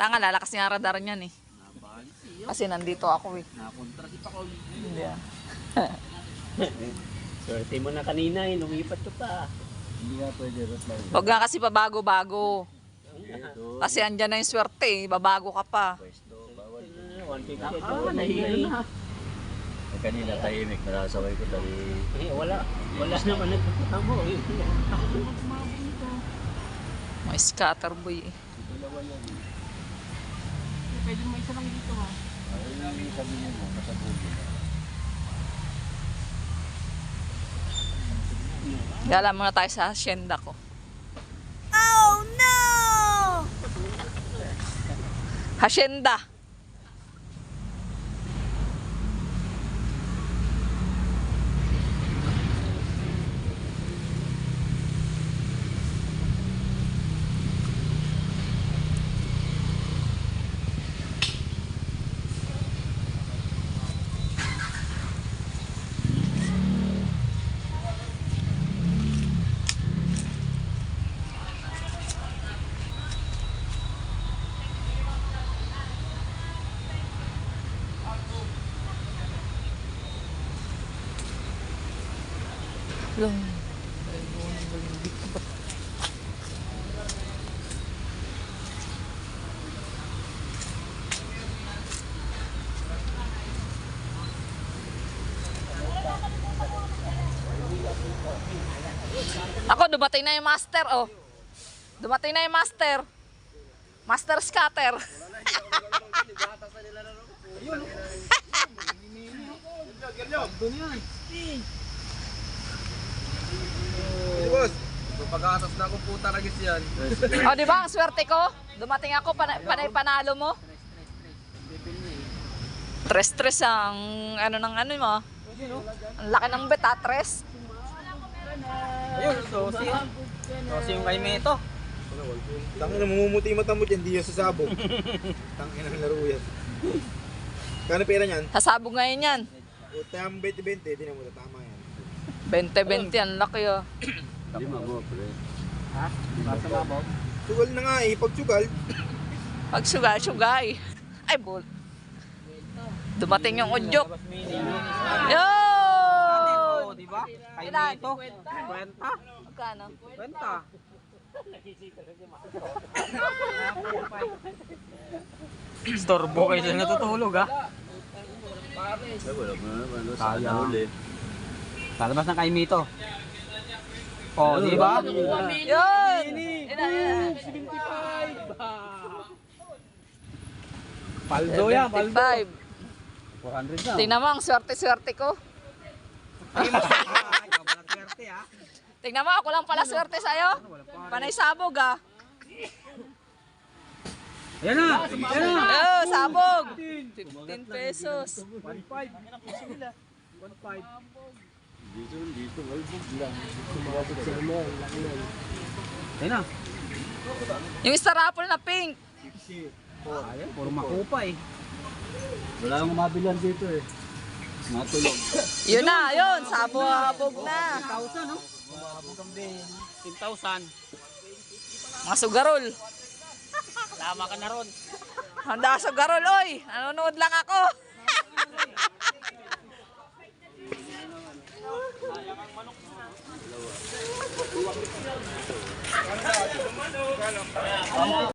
Kaya nga, lalakas nga radar niyan eh. Kasi nandito ako eh. Nakontra si Paco. Hindi ah. Swerte mo na kanina eh, lumipat ka pa. Hindi nga pwede Roslan. Huwag nga kasi pabago-bago. Kasi andyan na yung swerte eh. Babago ka pa. Pwesto, bawal. 150 nahihilo na. Eh, kanina tahimik, narasaway ko dali. Eh, wala naman nagpapita mo. May scatter boy eh. Dalawa yan. Pwede mo isa lang dito ha. Ayun lang yung sabihin mo, kasabuhin. Gala muna tayo sa hacienda ko. Hacienda. Lang. Ako, dumating na yung master, oh. Dumating na yung master. Master scatter. Boss, pag-aatas na akong puta na gis yan. O, di ba? Ang swerte ko. Dumating ako, panay-panalo mo. Tres-tres ang ano ng ano mo. Ang laki ng bet, ha? Tres. Ayun, Sosi. Sosi yung kay Meto. Tangin na mamumuti yung mata mo dyan, di yan sasabog. Tangin na laro yan. Kano pera niyan? Sasabog ngayon yan. Puta yung 20-20, di na mo tama yan. 20-20, ang laki, oh. Lima mo, pre. Ha? Basta mabaw? Sugal na nga eh, pag sugal. Pag sugay. Ay, bol. Dumating yung udyok. Yo! Oh, di ba? Kay Ilan? Meto. Kwenta. Magkano? Kwenta. Storbo kayo sila natutulog ha. Ay, wala mo na naman. Kaya. Sana ulit. Talabas ng kay Mito. Oh, di ba? Yun! Yan. Paldo yan, paldo. 55. 400 na. Tingnan mo, ang swerte-swerte ko. Swerte ha. Tingnan mo, ako lang pala swerte sa'yo. Panay sabog, ah. Ayan na! Ayan na! Oh, sabog. 15 pesos. 1.5. 1.5. Dito, malbog lang. Sumabot sa mga, laki lang. Ayan na. Yung star apple na pink. Ayan, puro makupa eh. Wala akong mabilan dito eh. Matulog. Yun na, yun. Sabog na. 10,000 no? 10,000. Mga sugarol. Tama ka na ron. Handa sugarol, oy. Nanonood lang ako.